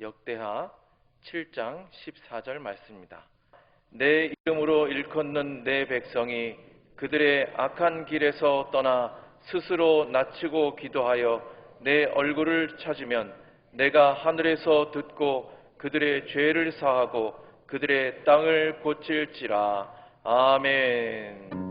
역대하 7장 14절 말씀입니다. 내 이름으로 일컫는 내 백성이 그들의 악한 길에서 떠나 스스로 낮추고 기도하여 내 얼굴을 찾으면 내가 하늘에서 듣고 그들의 죄를 사하고 그들의 땅을 고칠지라. 아멘.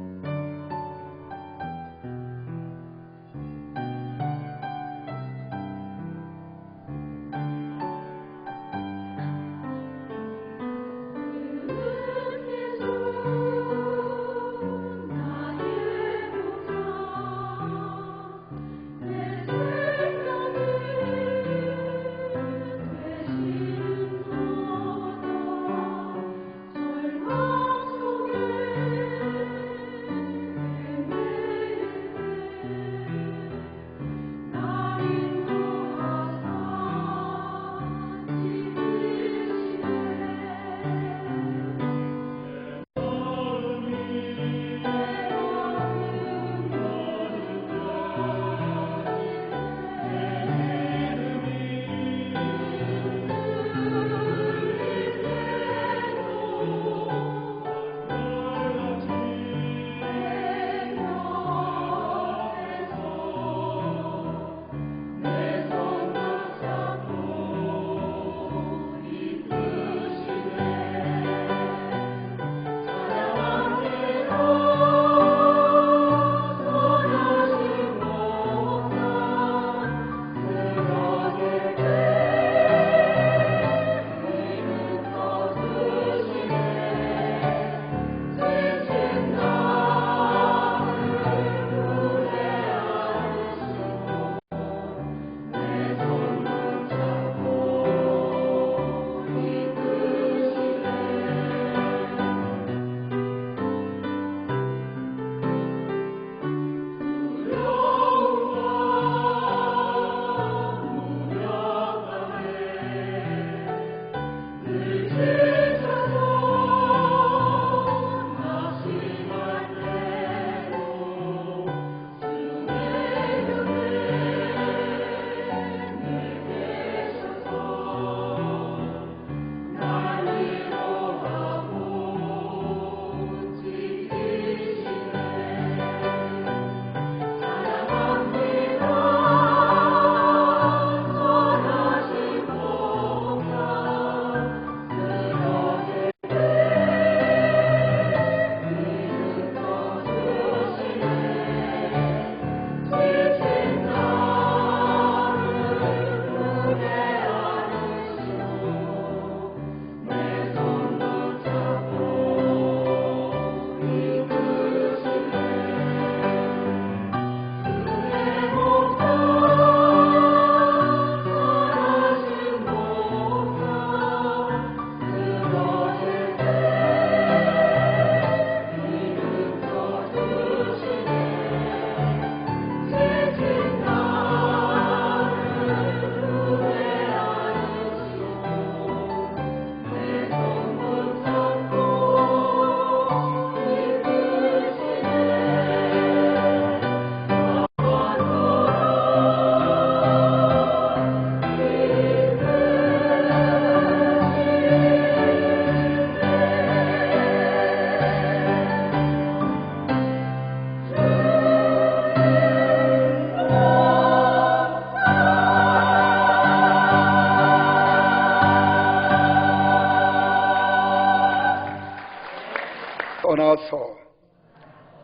떠나서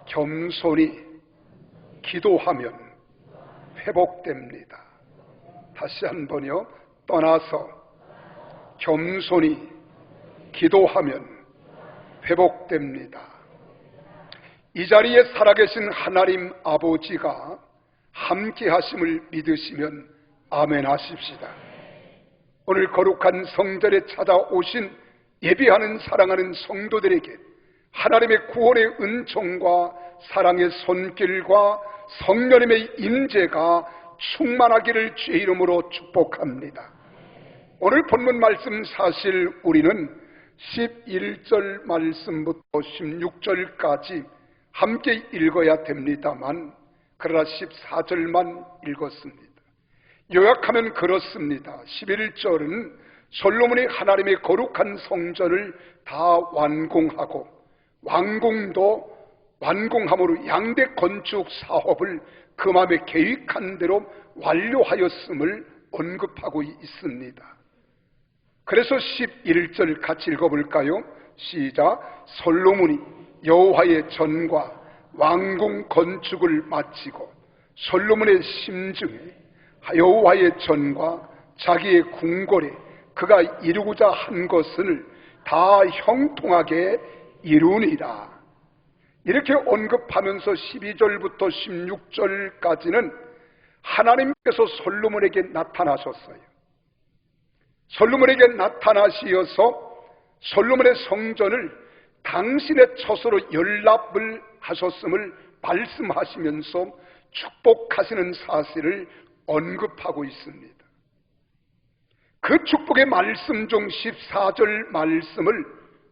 겸손히 기도하면 회복됩니다. 다시 한번요. 떠나서 겸손히 기도하면 회복됩니다. 이 자리에 살아계신 하나님 아버지가 함께 하심을 믿으시면 아멘 하십시다. 오늘 거룩한 성전에 찾아오신 예배하는 사랑하는 성도들에게 하나님의 구원의 은총과 사랑의 손길과 성령님의 임재가 충만하기를 주의 이름으로 축복합니다. 오늘 본문 말씀 사실 우리는 11절 말씀부터 16절까지 함께 읽어야 됩니다만 그러나 14절만 읽었습니다. 요약하면 그렇습니다. 11절은 솔로몬이 하나님의 거룩한 성전을 다 완공하고 완공도 완공함으로 양대 건축 사업을 그 마음에 계획한 대로 완료하였음을 언급하고 있습니다. 그래서 11절 같이 읽어볼까요? 시작. 솔로몬이 여호와의 전과 왕궁 건축을 마치고 솔로몬의 심중에 여호와의 전과 자기의 궁궐에 그가 이루고자 한 것을 다 형통하게 이루니라. 이렇게 언급하면서 12절부터 16절까지는 하나님께서 솔로몬에게 나타나셨어요. 솔로몬에게 나타나시어서 솔로몬의 성전을 당신의 처소로 연락을 하셨음을 말씀하시면서 축복하시는 사실을 언급하고 있습니다. 그 축복의 말씀 중 14절 말씀을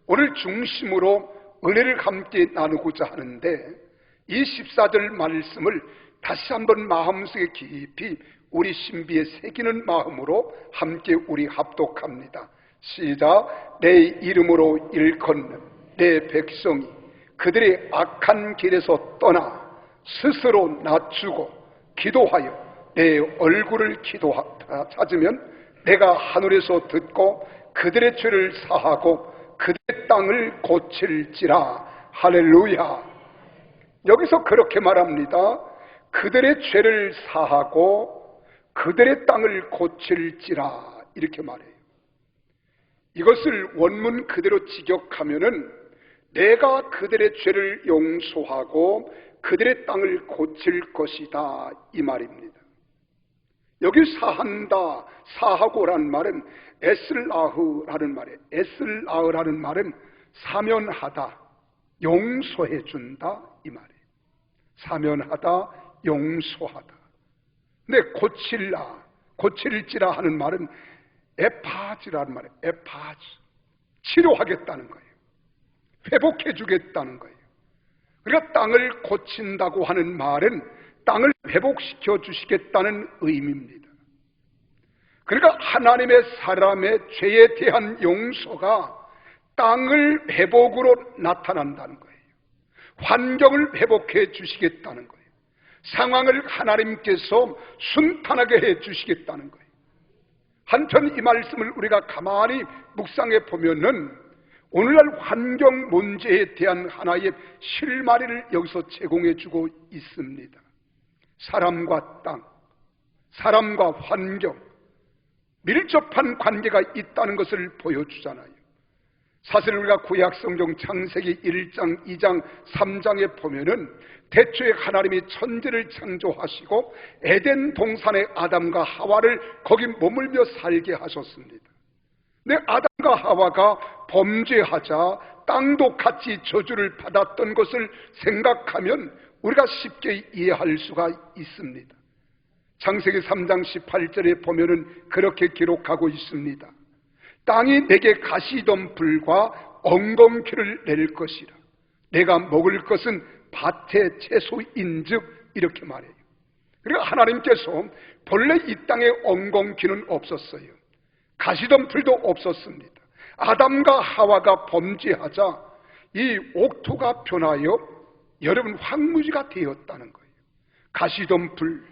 오늘 중심으로 은혜를 함께 나누고자 하는데, 이 14절 말씀을 다시 한번 마음속에 깊이 우리 신비에 새기는 마음으로 함께 우리 합독합니다. 시작. 내 이름으로 일컫는 내 백성이 그들의 악한 길에서 떠나 스스로 낮추고 기도하여 내 얼굴을 찾으면 내가 하늘에서 듣고 그들의 죄를 사하고 그들의 땅을 고칠지라. 할렐루야. 여기서 그렇게 말합니다. 그들의 죄를 사하고 그들의 땅을 고칠지라, 이렇게 말해요. 이것을 원문 그대로 직역하면은 내가 그들의 죄를 용서하고 그들의 땅을 고칠 것이다, 이 말입니다. 여기 사한다, 사하고라는 말은 에슬라흐라는 말이에요. 에슬라흐라는 말은 사면하다, 용서해준다, 이 말이에요. 사면하다, 용서하다. 근데 고칠지라 하는 말은 에파즈라는 말이에요. 에파즈, 치료하겠다는 거예요. 회복해주겠다는 거예요. 그러니까 땅을 고친다고 하는 말은 땅을 회복시켜 주시겠다는 의미입니다. 그러니까 하나님의 사람의 죄에 대한 용서가 땅을 회복으로 나타난다는 거예요. 환경을 회복해 주시겠다는 거예요. 상황을 하나님께서 순탄하게 해 주시겠다는 거예요. 한편 이 말씀을 우리가 가만히 묵상해 보면은 오늘날 환경 문제에 대한 하나의 실마리를 여기서 제공해 주고 있습니다. 사람과 땅, 사람과 환경, 밀접한 관계가 있다는 것을 보여주잖아요. 사실 우리가 구약성경 창세기 1장, 2장, 3장에 보면은 태초에 하나님이 천지를 창조하시고 에덴 동산의 아담과 하와를 거기 머물며 살게 하셨습니다. 근데 아담과 하와가 범죄하자 땅도 같이 저주를 받았던 것을 생각하면 우리가 쉽게 이해할 수가 있습니다. 창세기 3장 18절에 보면은 그렇게 기록하고 있습니다. 땅이 내게 가시덤불과 엉겅퀴를 낼 것이라. 내가 먹을 것은 밭의 채소인즉, 이렇게 말해요. 그리고 하나님께서 본래 이 땅에 엉겅퀴는 없었어요. 가시덤불도 없었습니다. 아담과 하와가 범죄하자 이 옥토가 변하여 여러분 황무지가 되었다는 거예요. 가시덤불,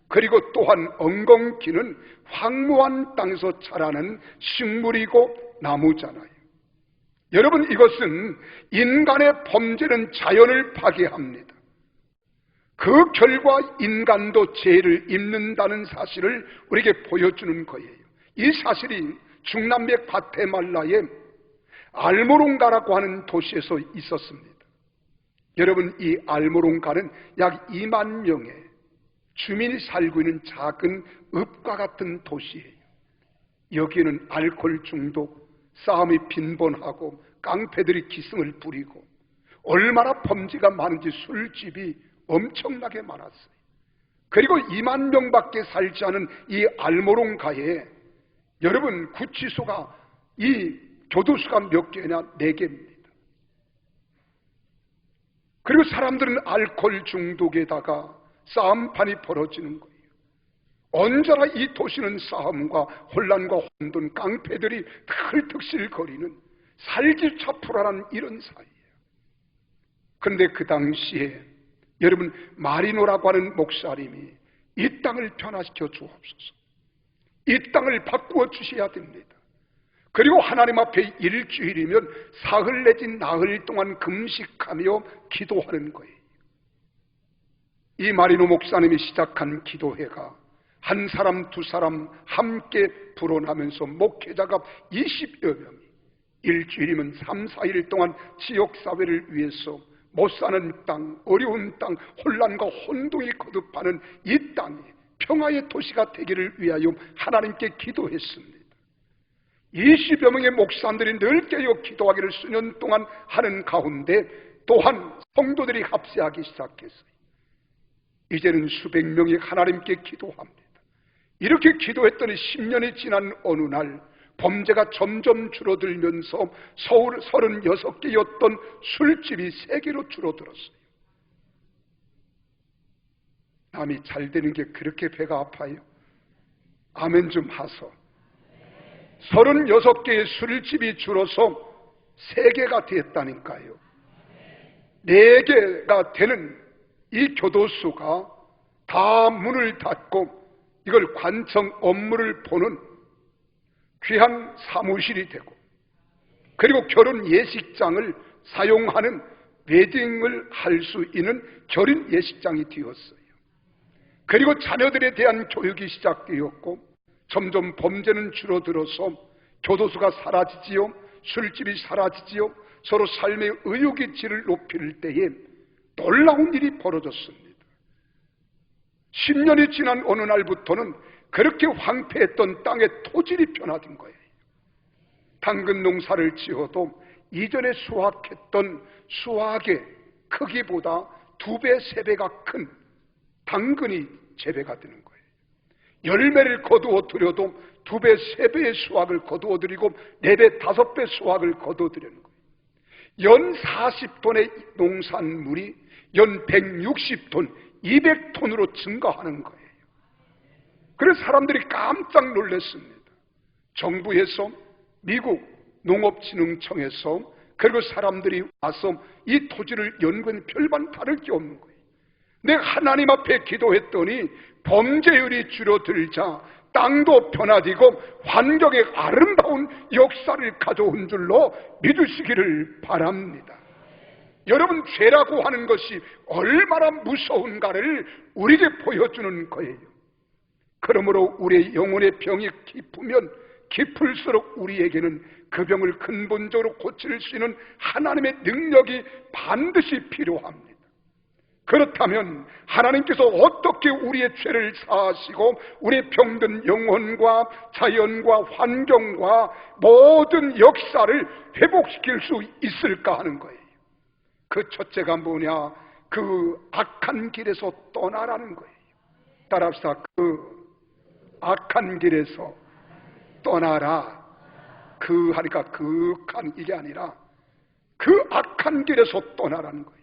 그리고 또한 엉겅퀴는 황무한 땅에서 자라는 식물이고 나무잖아요. 여러분, 이것은 인간의 범죄는 자연을 파괴합니다. 그 결과 인간도 죄를 입는다는 사실을 우리에게 보여주는 거예요. 이 사실이 중남미 과테말라의 알모롱가라고 하는 도시에서 있었습니다. 여러분, 이 알모롱가는 약 2만 명의 주민이 살고 있는 작은 읍과 같은 도시예요. 여기에는 알코올 중독, 싸움이 빈번하고 깡패들이 기승을 부리고 얼마나 범죄가 많은지 술집이 엄청나게 많았어요. 그리고 2만 명밖에 살지 않은 이 알모롱가에 여러분 구치소가, 이 교도소가 몇 개냐? 4개입니다. 그리고 사람들은 알코올 중독에다가 싸움판이 벌어지는 거예요. 언제나 이 도시는 싸움과 혼란과 혼돈, 깡패들이 털특실거리는 살기차 불안한 이런 사이예요. 그런데 그 당시에 여러분, 마리노라고 하는 목사님이 이 땅을 변화시켜 주옵소서, 이 땅을 바꾸어 주셔야 됩니다. 그리고 하나님 앞에 일주일이면 사흘 내지 나흘 동안 금식하며 기도하는 거예요. 이 마리노 목사님이 시작한 기도회가 한 사람 두 사람 함께 불어나면서 목회자가 20여 명이 일주일이면 3, 4일 동안 지역사회를 위해서 못 사는 땅, 어려운 땅, 혼란과 혼동이 거듭하는 이 땅에 평화의 도시가 되기를 위하여 하나님께 기도했습니다. 20여 명의 목사들이 늘 깨어 기도하기를 수년 동안 하는 가운데 또한 성도들이 합세하기 시작했어요. 이제는 수백 명이 하나님께 기도합니다. 이렇게 기도했더니 10년이 지난 어느 날 범죄가 점점 줄어들면서 서울 36개였던 술집이 3개로 줄어들었어요. 남이 잘 되는 게 그렇게 배가 아파요? 아멘 좀 하소. 36개의 술집이 줄어서 3개가 됐다니까요. 4개가 되는 이 교도소가 다 문을 닫고 이걸 관청 업무를 보는 귀한 사무실이 되고, 그리고 결혼 예식장을 사용하는 웨딩을 할 수 있는 결혼 예식장이 되었어요. 그리고 자녀들에 대한 교육이 시작되었고, 점점 범죄는 줄어들어서 교도소가 사라지지요, 술집이 사라지지요, 서로 삶의 의욕의 질을 높일 때에 놀라운 일이 벌어졌습니다. 10년이 지난 어느 날부터는 그렇게 황폐했던 땅의 토질이 변화된 거예요. 당근 농사를 지어도 이전에 수확했던 수확의 크기보다 2배, 3배가 큰 당근이 재배가 되는 거예요. 열매를 거두어 들여도 2배, 3배의 수확을 거두어 들이고 4배, 5배 수확을 거두어 들이는 거예요. 연 40톤의 농산물이 연 160톤, 200톤으로 증가하는 거예요. 그래서 사람들이 깜짝 놀랐습니다. 정부에서, 미국 농업진흥청에서, 그리고 사람들이 와서 이 토지를 연구한 별반 다를 게 없는 거예요. 내가 하나님 앞에 기도했더니 범죄율이 줄어들자 땅도 변화되고 환경의 아름다운 역사를 가져온 줄로 믿으시기를 바랍니다. 여러분, 죄라고 하는 것이 얼마나 무서운가를 우리에게 보여주는 거예요. 그러므로 우리의 영혼의 병이 깊으면 깊을수록 우리에게는 그 병을 근본적으로 고칠 수 있는 하나님의 능력이 반드시 필요합니다. 그렇다면 하나님께서 어떻게 우리의 죄를 사하시고 우리의 병든 영혼과 자연과 환경과 모든 역사를 회복시킬 수 있을까 하는 거예요. 그 첫째가 뭐냐? 그 악한 길에서 떠나라는 거예요. 따라합시다. 그 악한 길에서 떠나라. 그 하니까 극한 이게 아니라 그 악한 길에서 떠나라는 거예요.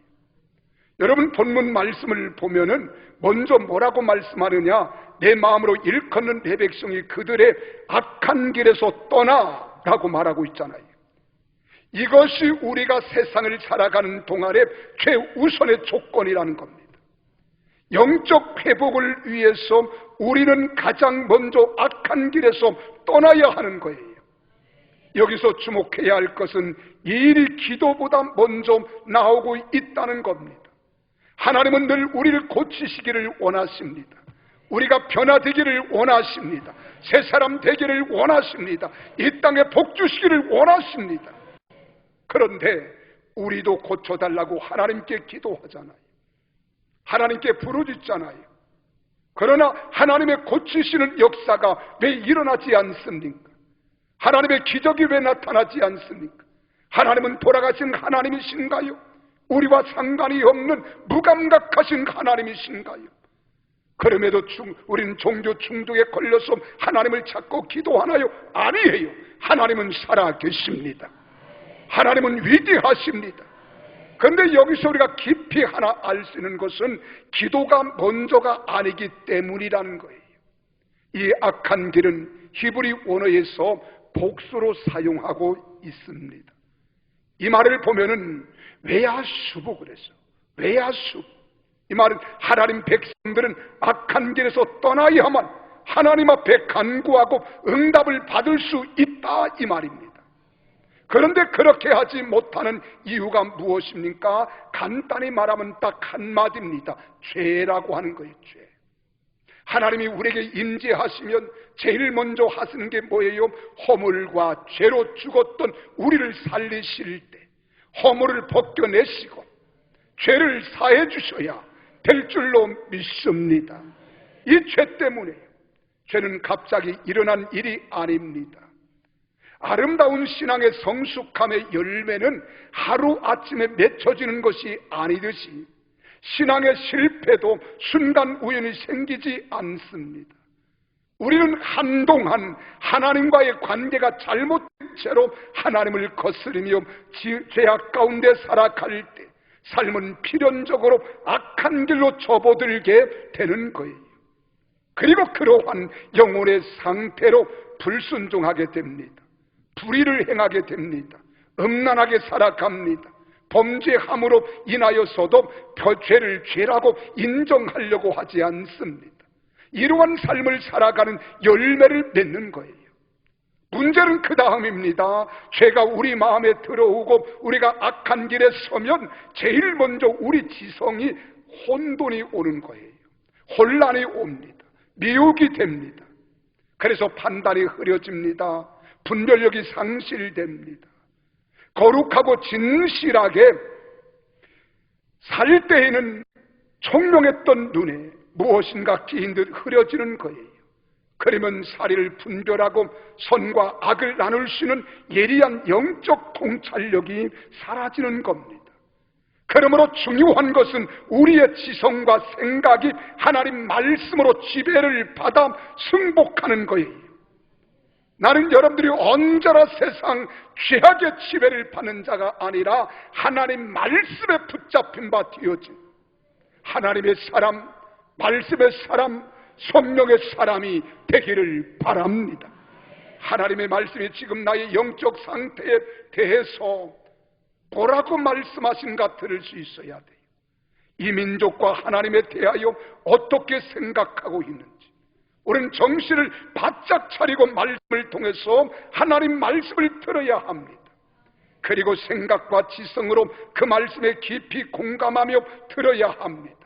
여러분, 본문 말씀을 보면은 먼저 뭐라고 말씀하느냐? 내 마음으로 일컫는 내 백성이 그들의 악한 길에서 떠나라고 말하고 있잖아요. 이것이 우리가 세상을 살아가는 동안의 최우선의 조건이라는 겁니다. 영적 회복을 위해서 우리는 가장 먼저 악한 길에서 떠나야 하는 거예요. 여기서 주목해야 할 것은 이 일이 기도보다 먼저 나오고 있다는 겁니다. 하나님은 늘 우리를 고치시기를 원하십니다. 우리가 변화되기를 원하십니다. 새 사람 되기를 원하십니다. 이 땅에 복 주시기를 원하십니다. 그런데 우리도 고쳐달라고 하나님께 기도하잖아요. 하나님께 부르짖잖아요. 그러나 하나님의 고치시는 역사가 왜 일어나지 않습니까? 하나님의 기적이 왜 나타나지 않습니까? 하나님은 돌아가신 하나님이신가요? 우리와 상관이 없는 무감각하신 하나님이신가요? 그럼에도 우리는 종교 중독에 걸려서 하나님을 찾고 기도하나요? 아니에요. 하나님은 살아계십니다. 하나님은 위대하십니다. 그런데 여기서 우리가 깊이 하나 알 수 있는 것은 기도가 먼저가 아니기 때문이라는 거예요. 이 악한 길은 히브리 원어에서 복수로 사용하고 있습니다. 이 말을 보면은 외야수부 그래서 외야수, 이 말은 하나님 백성들은 악한 길에서 떠나야만 하나님 앞에 간구하고 응답을 받을 수 있다 이 말입니다. 그런데 그렇게 하지 못하는 이유가 무엇입니까? 간단히 말하면 딱 한마디입니다. 죄라고 하는 거예요. 죄. 하나님이 우리에게 임재하시면 제일 먼저 하시는 게 뭐예요? 허물과 죄로 죽었던 우리를 살리실 때 허물을 벗겨내시고 죄를 사해 주셔야 될 줄로 믿습니다. 이 죄 때문에, 죄는 갑자기 일어난 일이 아닙니다. 아름다운 신앙의 성숙함의 열매는 하루아침에 맺혀지는 것이 아니듯이 신앙의 실패도 순간 우연히 생기지 않습니다. 우리는 한동안 하나님과의 관계가 잘못된 채로 하나님을 거스르며 죄악 가운데 살아갈 때 삶은 필연적으로 악한 길로 접어들게 되는 거예요. 그리고 그러한 영혼의 상태로 불순종하게 됩니다. 불의를 행하게 됩니다. 음란하게 살아갑니다. 범죄함으로 인하여서도 죄를 죄라고 인정하려고 하지 않습니다. 이러한 삶을 살아가는 열매를 맺는 거예요. 문제는 그 다음입니다. 죄가 우리 마음에 들어오고 우리가 악한 길에 서면 제일 먼저 우리 지성이 혼돈이 오는 거예요. 혼란이 옵니다. 미혹이 됩니다. 그래서 판단이 흐려집니다. 분별력이 상실됩니다. 거룩하고 진실하게 살 때에는 총명했던 눈에 무엇인가 끼인 듯 흐려지는 거예요. 그러면 사리를 분별하고 선과 악을 나눌 수 있는 예리한 영적 통찰력이 사라지는 겁니다. 그러므로 중요한 것은 우리의 지성과 생각이 하나님 말씀으로 지배를 받아 승복하는 거예요. 나는 여러분들이 언제나 세상 죄악의 지배를 받는 자가 아니라 하나님 말씀에 붙잡힌 바 되어진 하나님의 사람, 말씀의 사람, 성령의 사람이 되기를 바랍니다. 하나님의 말씀이 지금 나의 영적 상태에 대해서 뭐라고 말씀하신가 들을 수 있어야 돼요. 이 민족과 하나님에 대하여 어떻게 생각하고 있는지 우리는 정신을 바짝 차리고 말씀을 통해서 하나님 말씀을 들어야 합니다. 그리고 생각과 지성으로 그 말씀에 깊이 공감하며 들어야 합니다.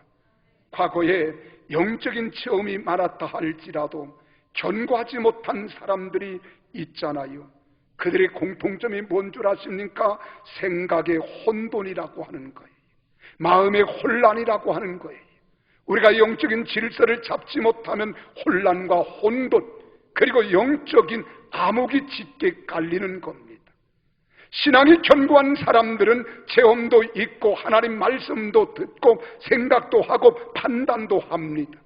과거에 영적인 체험이 많았다 할지라도 견고하지 못한 사람들이 있잖아요. 그들의 공통점이 뭔 줄 아십니까? 생각의 혼돈이라고 하는 거예요. 마음의 혼란이라고 하는 거예요. 우리가 영적인 질서를 잡지 못하면 혼란과 혼돈, 그리고 영적인 암흑이 짙게 깔리는 겁니다. 신앙이 견고한 사람들은 체험도 있고 하나님 말씀도 듣고 생각도 하고 판단도 합니다.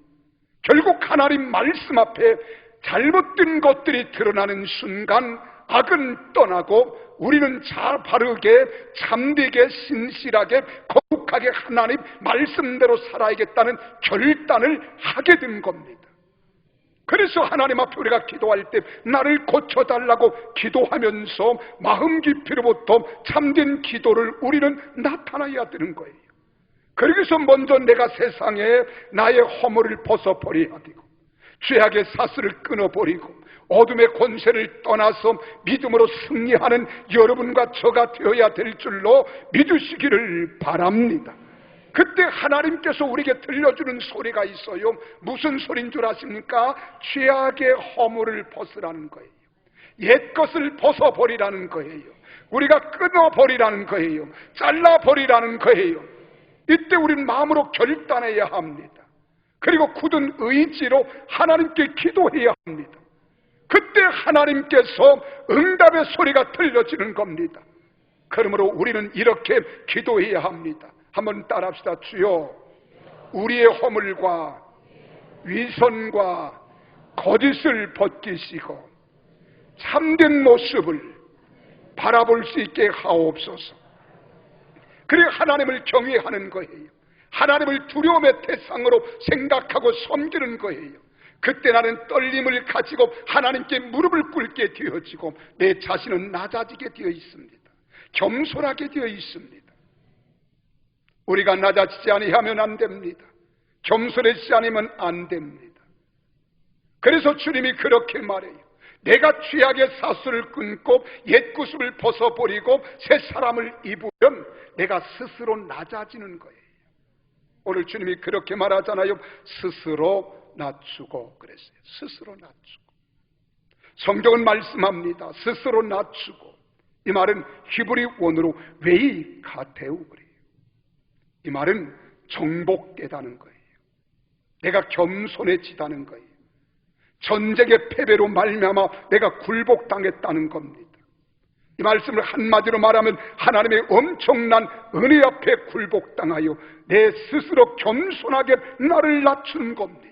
결국 하나님 말씀 앞에 잘못된 것들이 드러나는 순간 악은 떠나고 우리는 바르게 참되게 신실하게 거룩하게 하나님 말씀대로 살아야겠다는 결단을 하게 된 겁니다. 그래서 하나님 앞에 우리가 기도할 때 나를 고쳐달라고 기도하면서 마음 깊이로부터 참된 기도를 우리는 나타나야 되는 거예요. 그래서 먼저 내가 세상에 나의 허물을 벗어버려야 되고 죄악의 사슬을 끊어버리고 어둠의 권세를 떠나서 믿음으로 승리하는 여러분과 저가 되어야 될 줄로 믿으시기를 바랍니다. 그때 하나님께서 우리에게 들려주는 소리가 있어요. 무슨 소리인 줄 아십니까? 죄악의 허물을 벗으라는 거예요. 옛 것을 벗어버리라는 거예요. 우리가 끊어버리라는 거예요. 잘라버리라는 거예요. 이때 우리는 마음으로 결단해야 합니다. 그리고 굳은 의지로 하나님께 기도해야 합니다. 그때 하나님께서 응답의 소리가 들려지는 겁니다. 그러므로 우리는 이렇게 기도해야 합니다. 한번 따라합시다. 주여, 우리의 허물과 위선과 거짓을 벗기시고 참된 모습을 바라볼 수 있게 하옵소서. 그리고 하나님을 경외하는 거예요. 하나님을 두려움의 대상으로 생각하고 섬기는 거예요. 그때 나는 떨림을 가지고 하나님께 무릎을 꿇게 되어지고 내 자신은 낮아지게 되어 있습니다. 겸손하게 되어 있습니다. 우리가 낮아지지 아니하면 안 됩니다. 겸손해지지 않으면 안 됩니다. 그래서 주님이 그렇게 말해요. 내가 죄악의 사슬을 끊고 옛 구습을 벗어버리고 새 사람을 입으면 내가 스스로 낮아지는 거예요. 오늘 주님이 그렇게 말하잖아요. 스스로 낮추고 그랬어요. 스스로 낮추고. 성경은 말씀합니다. 스스로 낮추고. 이 말은 히브리 원어로 웨이 가테우 그래요. 이 말은 정복되다는 거예요. 내가 겸손해지다는 거예요. 전쟁의 패배로 말미암아 내가 굴복당했다는 겁니다. 이 말씀을 한마디로 말하면 하나님의 엄청난 은혜 앞에 굴복당하여 내 스스로 겸손하게 나를 낮추는 겁니다.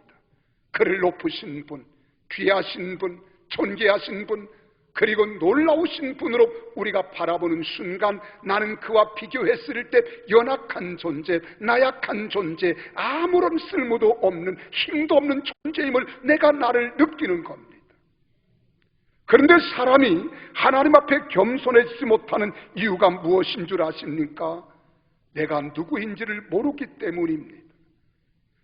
그를 높으신 분, 귀하신 분, 존귀하신 분, 그리고 놀라우신 분으로 우리가 바라보는 순간 나는 그와 비교했을 때 연약한 존재, 나약한 존재, 아무런 쓸모도 없는 힘도 없는 존재임을 내가 나를 느끼는 겁니다. 그런데 사람이 하나님 앞에 겸손해지지 못하는 이유가 무엇인 줄 아십니까? 내가 누구인지를 모르기 때문입니다.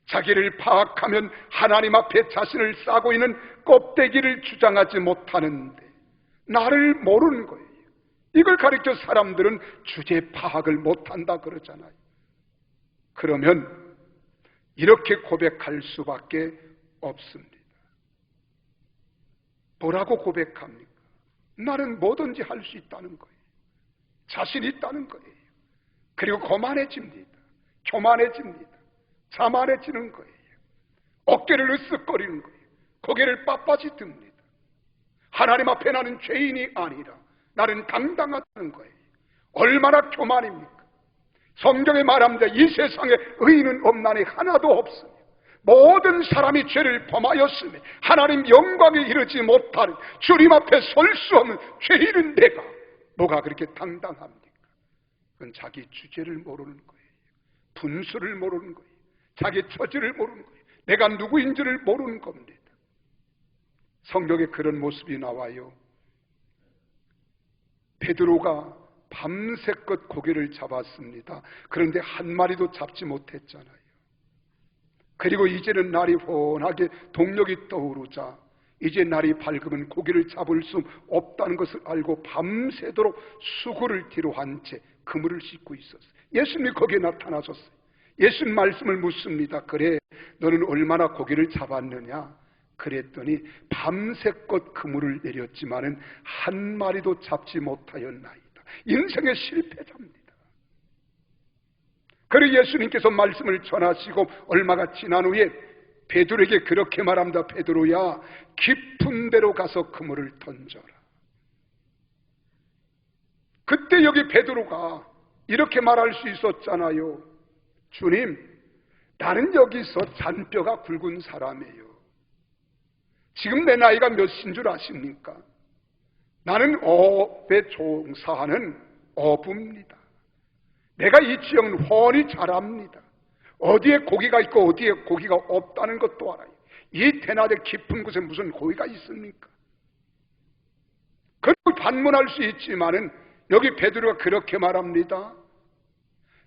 자기를 파악하면 하나님 앞에 자신을 싸고 있는 껍데기를 주장하지 못하는데 나를 모르는 거예요. 이걸 가르쳐 사람들은 주제 파악을 못한다 그러잖아요. 그러면 이렇게 고백할 수밖에 없습니다. 뭐라고 고백합니까? 나는 뭐든지 할 수 있다는 거예요. 자신 있다는 거예요. 그리고 거만해집니다. 교만해집니다. 자만해지는 거예요. 어깨를 으쓱거리는 거예요. 고개를 빳빳이 듭니다. 하나님 앞에 나는 죄인이 아니라 나는 당당하다는 거예요. 얼마나 교만입니까? 성경에 말합니다. 이 세상에 의인은 없나니 하나도 없으며 모든 사람이 죄를 범하였으며 하나님 영광에 이르지 못하는 주님 앞에 설 수 없는 죄인은 내가 뭐가 그렇게 당당합니까? 그건 자기 주제를 모르는 거예요. 분수를 모르는 거예요. 자기 처지를 모르는 거예요. 내가 누구인지를 모르는 겁니다. 성경에 그런 모습이 나와요. 베드로가 밤새껏 고기를 잡았습니다. 그런데 한 마리도 잡지 못했잖아요. 그리고 이제는 날이 훤하게 동력이 떠오르자 이제 날이 밝으면 고기를 잡을 수 없다는 것을 알고 밤새도록 수고를 뒤로 한 채 그물을 씻고 있었어요. 예수님이 거기에 나타나셨어요. 예수님 말씀을 묻습니다. 그래 너는 얼마나 고기를 잡았느냐? 그랬더니 밤새껏 그물을 내렸지만은 한 마리도 잡지 못하였나이다. 인생의 실패자입니다. 그리고 예수님께서 말씀을 전하시고 얼마가 지난 후에 베드로에게 그렇게 말합니다. 베드로야, 깊은 데로 가서 그물을 던져라. 그때 여기 베드로가 이렇게 말할 수 있었잖아요. 주님, 나는 여기서 잔뼈가 굵은 사람이에요. 지금 내 나이가 몇인 줄 아십니까? 나는 어업에 종사하는 어부입니다. 내가 이 지역은 훤히 잘 압니다. 어디에 고기가 있고 어디에 고기가 없다는 것도 알아요. 이 대낮에 깊은 곳에 무슨 고기가 있습니까? 그리고 반문할 수 있지만은 여기 베드로가 그렇게 말합니다.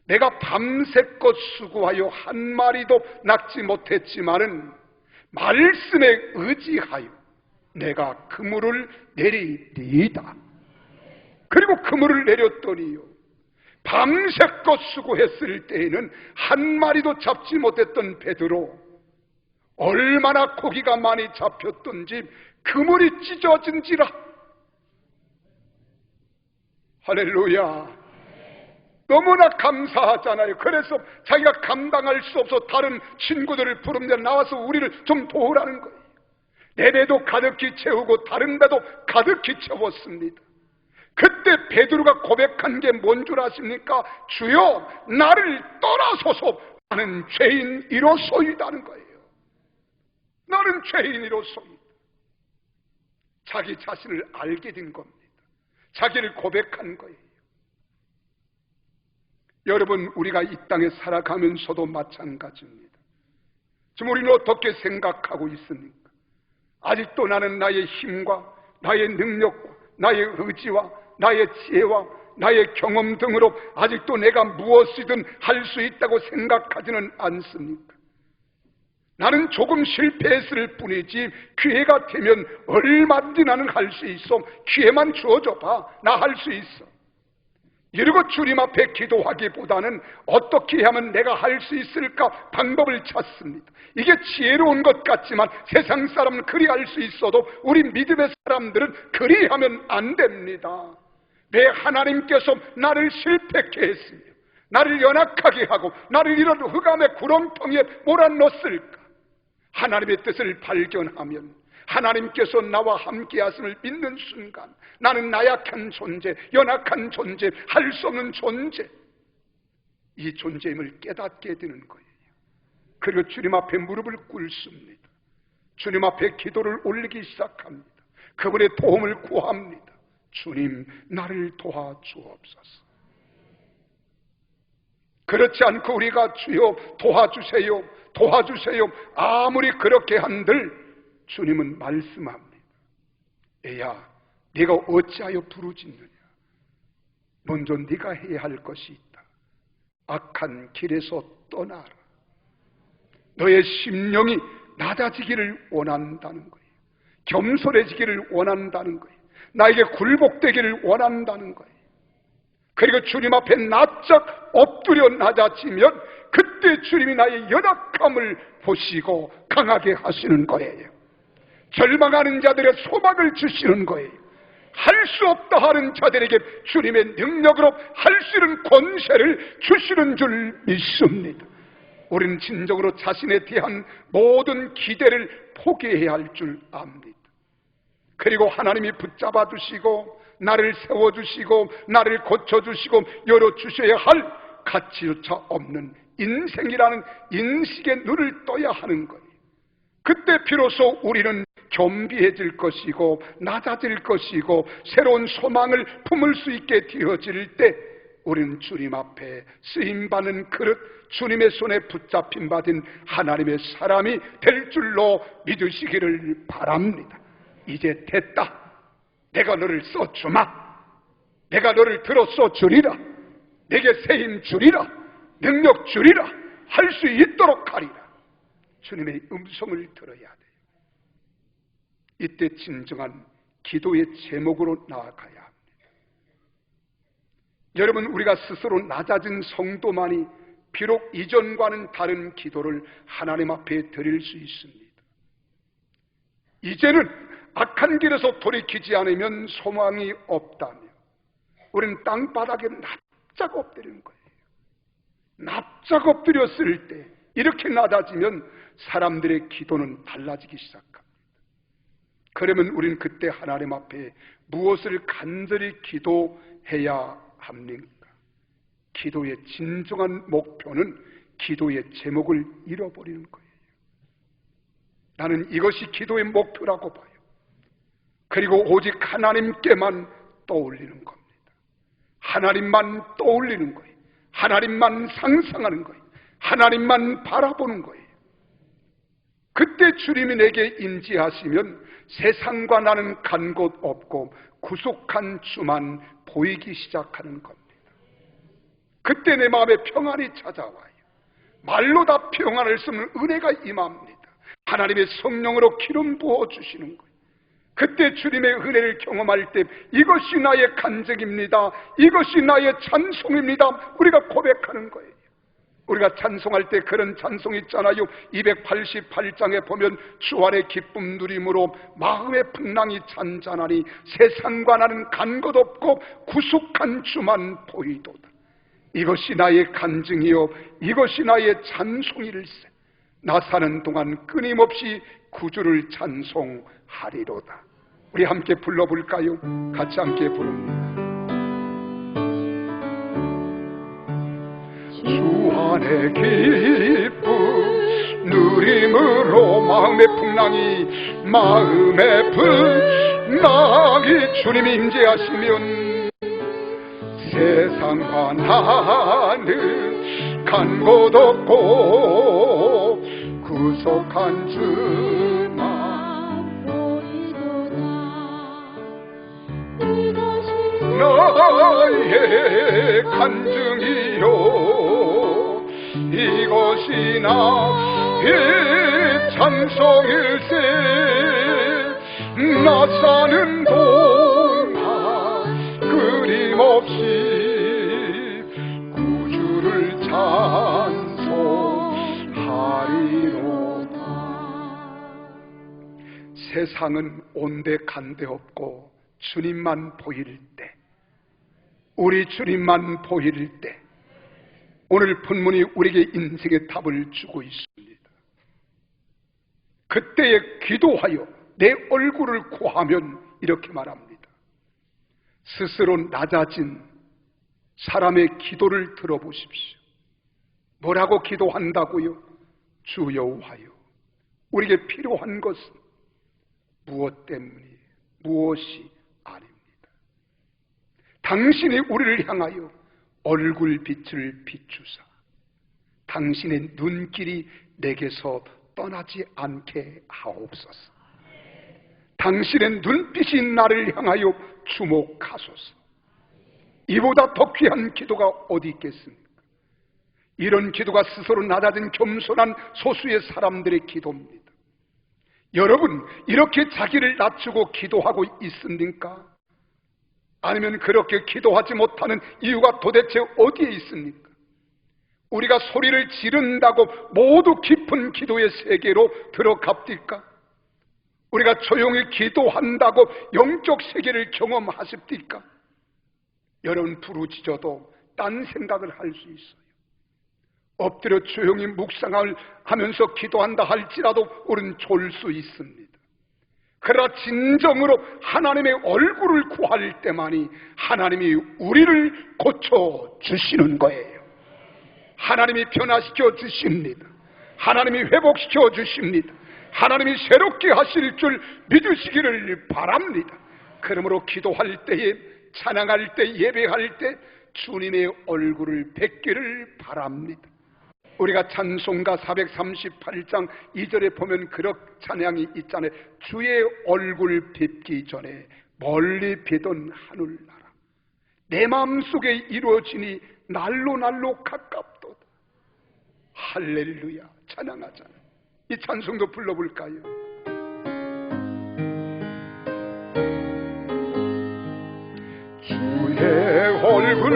내가 밤새껏 수고하여 한 마리도 낚지 못했지만은 말씀에 의지하여 내가 그물을 내리리이다. 그리고 그물을 내렸더니요, 밤새껏 수고했을 때에는 한 마리도 잡지 못했던 베드로, 얼마나 고기가 많이 잡혔던지 그물이 찢어진지라. 할렐루야. 너무나 감사하잖아요. 그래서 자기가 감당할 수 없어 다른 친구들을 부르며 나와서 우리를 좀 도우라는 거예요. 내 배도 가득히 채우고 다른 배도 가득히 채웠습니다. 그때 베드로가 고백한 게 뭔 줄 아십니까? 주여, 나를 떠나소서. 나는 죄인이로소이다는 거예요. 나는 죄인이로소이다. 자기 자신을 알게 된 겁니다. 자기를 고백한 거예요. 여러분, 우리가 이 땅에 살아가면서도 마찬가지입니다. 지금 우리는 어떻게 생각하고 있습니까? 아직도 나는 나의 힘과 나의 능력과 나의 의지와 나의 지혜와 나의 경험 등으로 아직도 내가 무엇이든 할 수 있다고 생각하지는 않습니까? 나는 조금 실패했을 뿐이지 기회가 되면 얼마든지 나는 할 수 있어. 기회만 주어줘 봐. 나 할 수 있어. 이러고 주님 앞에 기도하기보다는 어떻게 하면 내가 할 수 있을까 방법을 찾습니다. 이게 지혜로운 것 같지만 세상 사람은 그리할 수 있어도 우리 믿음의 사람들은 그리하면 안 됩니다. 왜 하나님께서 나를 실패케 했으며 나를 연약하게 하고 나를 이런 흑암의 구렁텅이에 몰아넣었을까? 하나님의 뜻을 발견하면 하나님께서 나와 함께 하심을 믿는 순간 나는 나약한 존재, 연약한 존재, 할 수 없는 존재, 이 존재임을 깨닫게 되는 거예요. 그리고 주님 앞에 무릎을 꿇습니다. 주님 앞에 기도를 올리기 시작합니다. 그분의 도움을 구합니다. 주님, 나를 도와주옵소서. 그렇지 않고 우리가 주여 도와주세요, 도와주세요 아무리 그렇게 한들 주님은 말씀합니다. 애야, 네가 어찌하여 부르짖느냐? 먼저 네가 해야 할 것이 있다. 악한 길에서 떠나라. 너의 심령이 낮아지기를 원한다는 거예요. 겸손해지기를 원한다는 거예요. 나에게 굴복되기를 원한다는 거예요. 그리고 주님 앞에 납작 엎드려 낮아지면 그때 주님이 나의 연약함을 보시고 강하게 하시는 거예요. 절망하는 자들의 소망을 주시는 거예요. 할 수 없다 하는 자들에게 주님의 능력으로 할 수 있는 권세를 주시는 줄 믿습니다. 우리는 진정으로 자신에 대한 모든 기대를 포기해야 할 줄 압니다. 그리고 하나님이 붙잡아 주시고 나를 세워주시고 나를 고쳐주시고 열어주셔야 할 가치조차 없는 인생이라는 인식의 눈을 떠야 하는 거예요. 그때 비로소 우리는 겸비해질 것이고 낮아질 것이고 새로운 소망을 품을 수 있게 되어질 때 우리는 주님 앞에 쓰임받는 그릇, 주님의 손에 붙잡힌 받은 하나님의 사람이 될 줄로 믿으시기를 바랍니다. 이제 됐다. 내가 너를 써주마. 내가 너를 들어 써주리라. 내게 세임 주리라. 능력 주리라. 할 수 있도록 하리라. 주님의 음성을 들어야 돼요. 이때 진정한 기도의 제목으로 나아가야 합니다. 여러분, 우리가 스스로 낮아진 성도만이 비록 이전과는 다른 기도를 하나님 앞에 드릴 수 있습니다. 이제는 악한 길에서 돌이키지 않으면 소망이 없다며 우리는 땅바닥에 납작 엎드리는 거예요. 납작 엎드렸을 때 이렇게 낮아지면 사람들의 기도는 달라지기 시작합니다. 그러면 우리는 그때 하나님 앞에 무엇을 간절히 기도해야 합니까? 기도의 진정한 목표는 기도의 제목을 잃어버리는 거예요. 나는 이것이 기도의 목표라고 봐요. 그리고 오직 하나님께만 떠올리는 겁니다. 하나님만 떠올리는 거예요. 하나님만 상상하는 거예요. 하나님만 바라보는 거예요. 그때 주님이 내게 임재하시면 세상과 나는 간 곳 없고 구속한 주만 보이기 시작하는 겁니다. 그때 내 마음에 평안이 찾아와요. 말로 다 평안할 수 없는 은혜가 임합니다. 하나님의 성령으로 기름 부어주시는 거예요. 그때 주님의 은혜를 경험할 때 이것이 나의 간증입니다. 이것이 나의 찬송입니다. 우리가 고백하는 거예요. 우리가 찬송할 때 그런 찬송 있잖아요. 288장에 보면 주 안에 기쁨 누림으로 마음의 풍랑이 잔잔하니 세상과 나는 간 것 없고 구속한 주만 보이도다. 이것이 나의 간증이요 이것이 나의 찬송일세. 나 사는 동안 끊임없이 구주를 찬송하리로다. 우리 함께 불러볼까요? 같이 함께 부릅니다. 주 안에 기쁨 누림으로 마음의 풍랑이 주님이 임재하시면 세상과 나는 간 곳 없고 구속한 주만 간증이요 이것이 나의 찬송일세 나 사는 동안 끊임없이 구주를 찬송하리로다. 세상은 온데 간데 없고 주님만 보일 때, 우리 주님만 보일 때, 오늘 본문이 우리에게 인생의 답을 주고 있습니다. 그때에 기도하여 내 얼굴을 구하면 이렇게 말합니다. 스스로 낮아진 사람의 기도를 들어보십시오. 뭐라고 기도한다고요? 주 여호와여, 우리에게 필요한 것은 무엇 때문에 무엇이 아닙니다. 당신이 우리를 향하여 얼굴빛을 비추사 당신의 눈길이 내게서 떠나지 않게 하옵소서. 당신의 눈빛이 나를 향하여 주목하소서. 이보다 더 귀한 기도가 어디 있겠습니까? 이런 기도가 스스로 낮아진 겸손한 소수의 사람들의 기도입니다. 여러분, 이렇게 자기를 낮추고 기도하고 있습니까? 아니면 그렇게 기도하지 못하는 이유가 도대체 어디에 있습니까? 우리가 소리를 지른다고 모두 깊은 기도의 세계로 들어갑니까? 우리가 조용히 기도한다고 영적 세계를 경험하십니까? 여러분, 부르짖어도 딴 생각을 할 수 있어요. 엎드려 조용히 묵상을 하면서 기도한다 할지라도 우리는 졸 수 있습니다. 그러나 진정으로 하나님의 얼굴을 구할 때만이 하나님이 우리를 고쳐주시는 거예요. 하나님이 변화시켜 주십니다. 하나님이 회복시켜 주십니다. 하나님이 새롭게 하실 줄 믿으시기를 바랍니다. 그러므로 기도할 때에, 찬양할 때, 예배할 때 주님의 얼굴을 뵙기를 바랍니다. 우리가 찬송가 438장 2절에 보면 그런 찬양이 있잖아요. 주의 얼굴 뵙기 전에 멀리 비던 하늘나라 내 마음속에 이루어지니 날로 날로 가깝도다. 할렐루야. 찬양하잖아요. 이 찬송도 불러볼까요? 주의 얼굴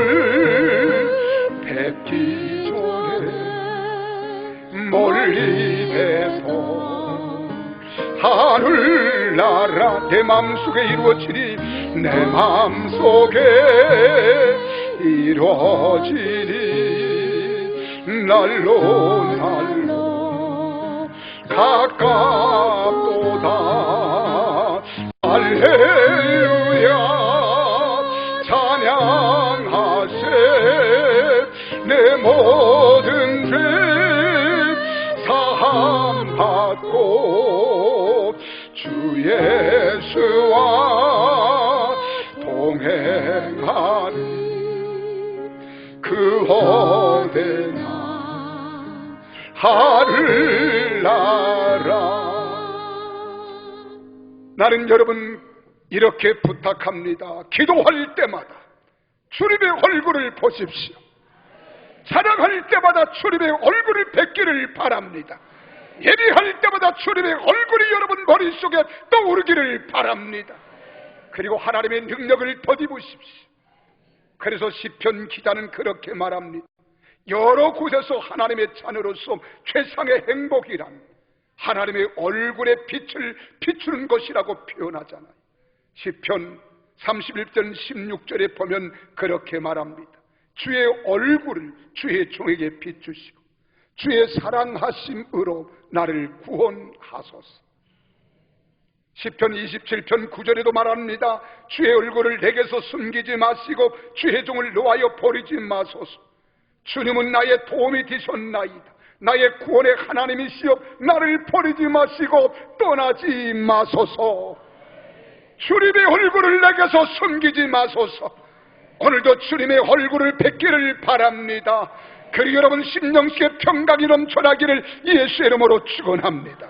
뵙기 전에 멀리 배서 하늘나라 내 마음속에 이루어지니 내 마음속에 이루어지니 날로 날로 가깝도다. 할렐루야 찬양하세 내 모든 죄 사함받고 주 예수와 동행하리 그 어디나 하늘나라. 나는 여러분 이렇게 부탁합니다. 기도할 때마다 주님의 얼굴을 보십시오. 찬양할 때마다 주님의 얼굴을 뵙기를 바랍니다. 예배할 때마다 주님의 얼굴이 여러분 머릿속에 떠오르기를 바랍니다. 그리고 하나님의 능력을 덧입으십시오. 그래서 시편 기자는 그렇게 말합니다. 여러 곳에서 하나님의 자녀로서 최상의 행복이란 하나님의 얼굴의 빛을 비추는 것이라고 표현하잖아요. 시편 31편 16절에 보면 그렇게 말합니다. 주의 얼굴을 주의 종에게 비추시고 주의 사랑하심으로 나를 구원하소서. 시편 27편 9절에도 말합니다. 주의 얼굴을 내게서 숨기지 마시고 주의 종을 놓아여 버리지 마소서. 주님은 나의 도움이 되셨나이다. 나의 구원의 하나님이시여 나를 버리지 마시고 떠나지 마소서. 주님의 얼굴을 내게서 숨기지 마소서. 오늘도 주님의 얼굴을 뵙기를 바랍니다. 그리고 여러분 심령식의 평강이 넘쳐나기를 예수의 이름으로 축원합니다.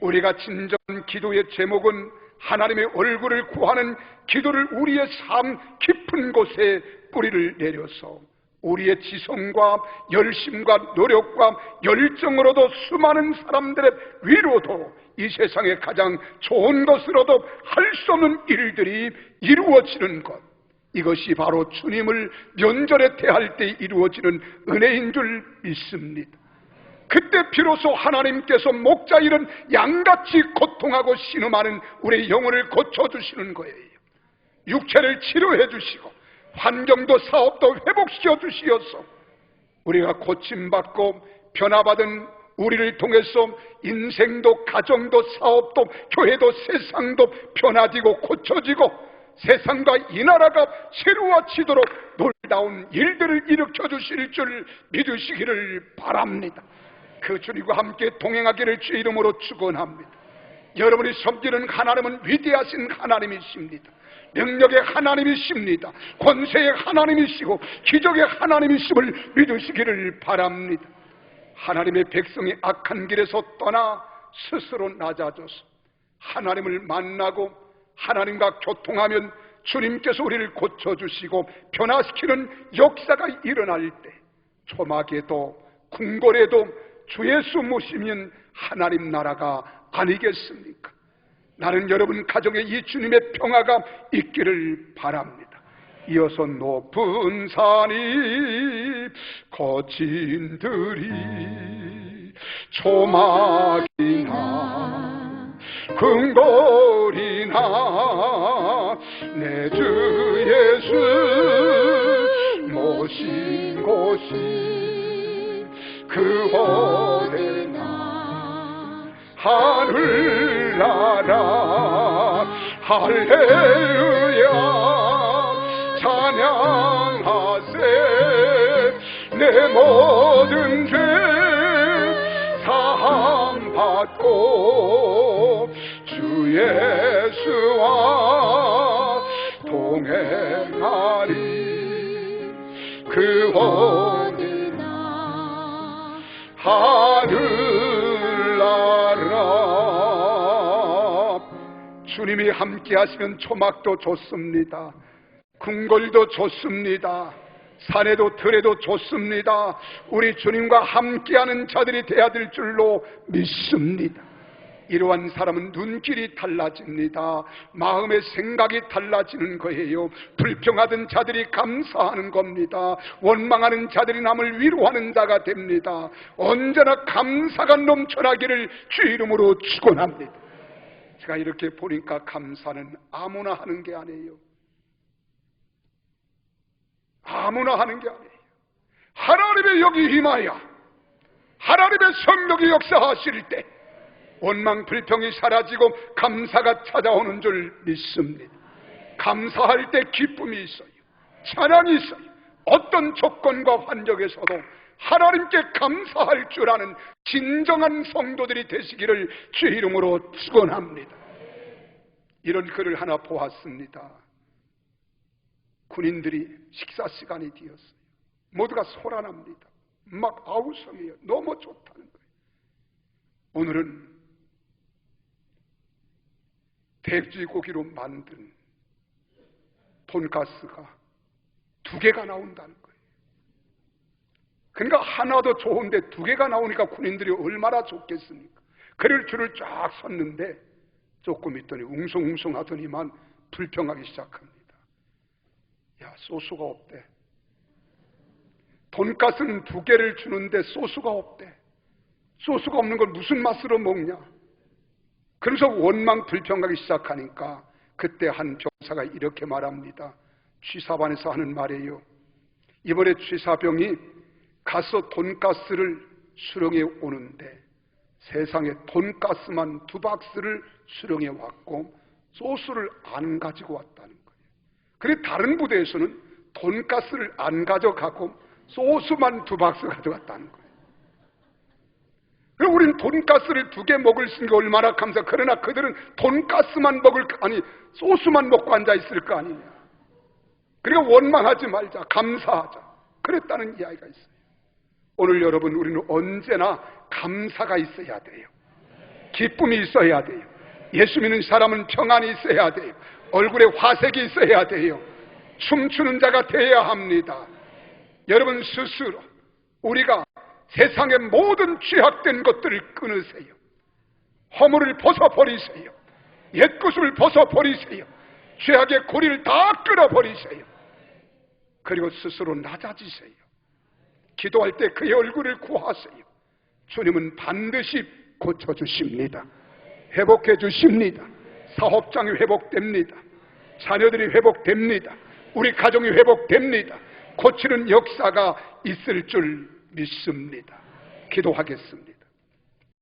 우리가 진정 기도의 제목은 하나님의 얼굴을 구하는 기도를 우리의 삶 깊은 곳에 뿌리를 내려서 우리의 지성과 열심과 노력과 열정으로도 수많은 사람들의 위로도 이 세상의 가장 좋은 것으로도 할 수 없는 일들이 이루어지는 것, 이것이 바로 주님을 명절에 대할 때 이루어지는 은혜인 줄 믿습니다. 그때 비로소 하나님께서 목자 잃은 양같이 고통하고 신음하는 우리의 영혼을 고쳐주시는 거예요. 육체를 치료해 주시고 환경도 사업도 회복시켜 주시어서 우리가 고침받고 변화받은 우리를 통해서 인생도 가정도 사업도 교회도 세상도 변화지고 고쳐지고 세상과 이 나라가 새로워지도록 놀라운 일들을 일으켜 주실 줄 믿으시기를 바랍니다. 그 주님과 함께 동행하기를 주의 이름으로 축원합니다. 여러분이 섬기는 하나님은 위대하신 하나님이십니다. 능력의 하나님이십니다. 권세의 하나님이시고 기적의 하나님이심을 믿으시기를 바랍니다. 하나님의 백성이 악한 길에서 떠나 스스로 낮아져서 하나님을 만나고 하나님과 교통하면 주님께서 우리를 고쳐주시고 변화시키는 역사가 일어날 때 초막에도 궁궐에도 주 예수 모시면 하나님 나라가 아니겠습니까? 나는 여러분 가정에 이 주님의 평화가 있기를 바랍니다. 이어서 높은 산이 거친 들이 초막이나 궁궐이나 내 주 예수 모신 곳이 그 어디나 하늘나라 할렐루야 찬양하세 내 모든 죄 사함받고 주 예수와 동행하리 그 어디나 하늘나라. 주님이 함께 하시면 초막도 좋습니다. 궁궐도 좋습니다. 산에도 들에도 좋습니다. 우리 주님과 함께하는 자들이 되어야 될 줄로 믿습니다. 이러한 사람은 눈길이 달라집니다. 마음의 생각이 달라지는 거예요. 불평하던 자들이 감사하는 겁니다. 원망하는 자들이 남을 위로하는 자가 됩니다. 언제나 감사가 넘쳐나기를 주 이름으로 축원합니다. 제가 이렇게 보니까 감사는 아무나 하는 게 아니에요. 아무나 하는 게 아니에요. 하나님의 영이 임하여 하나님의 성령이 역사하실 때 원망 불평이 사라지고 감사가 찾아오는 줄 믿습니다. 감사할 때 기쁨이 있어요. 찬양이 있어요. 어떤 조건과 환경에서도 하나님께 감사할 줄 아는 진정한 성도들이 되시기를 주의 이름으로 축원합니다. 이런 글을 하나 보았습니다. 군인들이 식사 시간이 되었어요. 모두가 소란합니다. 막 아우성해요. 너무 좋다는 거예요. 오늘은 돼지고기로 만든 돈가스가 2개가 나온다는 거예요. 그러니까 하나도 좋은데 2개가 나오니까 군인들이 얼마나 좋겠습니까? 그를 줄을 쫙 섰는데 조금 있더니 웅성웅성 하더니만 불평하기 시작합니다. 야, 소스가 없대. 돈가스는 2개를 주는데 소스가 없대. 소스가 없는 걸 무슨 맛으로 먹냐? 그래서 원망 불평하기 시작하니까 그때 한 병사가 이렇게 말합니다. 취사반에서 하는 말이에요. 이번에 취사병이 가서 돈가스를 수령해 오는데 세상에 돈가스만 2박스를 수령해 왔고 소스를 안 가지고 왔다는 거예요. 그래 다른 부대에서는 돈가스를 안 가져가고 소스만 2박스 가져갔다는 거예요. 그럼 우린 돈가스를 2개 먹을 수 있는 게 얼마나 감사. 그러나 그들은 돈가스만 먹을 아니 소스만 먹고 앉아 있을 거 아니냐. 그러니까 원망하지 말자, 감사하자. 그랬다는 이야기가 있어요. 오늘 여러분, 우리는 언제나 감사가 있어야 돼요. 기쁨이 있어야 돼요. 예수 믿는 사람은 평안이 있어야 돼요. 얼굴에 화색이 있어야 돼요. 춤추는 자가 되어야 합니다. 여러분 스스로 우리가 세상의 모든 죄악된 것들을 끊으세요. 허물을 벗어버리세요. 옛것을 벗어버리세요. 죄악의 고리를 다 끊어버리세요. 그리고 스스로 낮아지세요. 기도할 때 그의 얼굴을 구하세요. 주님은 반드시 고쳐주십니다. 회복해 주십니다. 사업장이 회복됩니다. 자녀들이 회복됩니다. 우리 가정이 회복됩니다. 고치는 역사가 있을 줄 믿습니다. 기도하겠습니다.